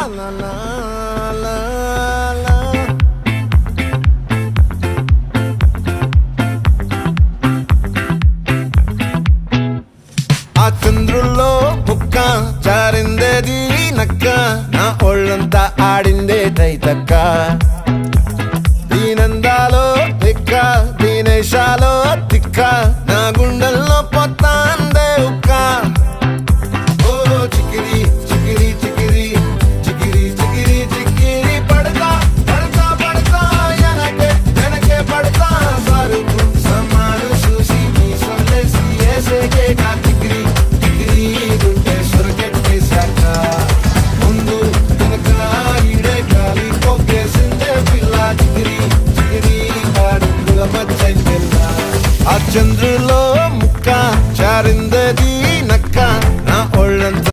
la la la la. ఆ చంద్రుల్లో బుక్క జారిందేది నక్క నా ఒళ్ళంతా ఆడిందే తైతక్క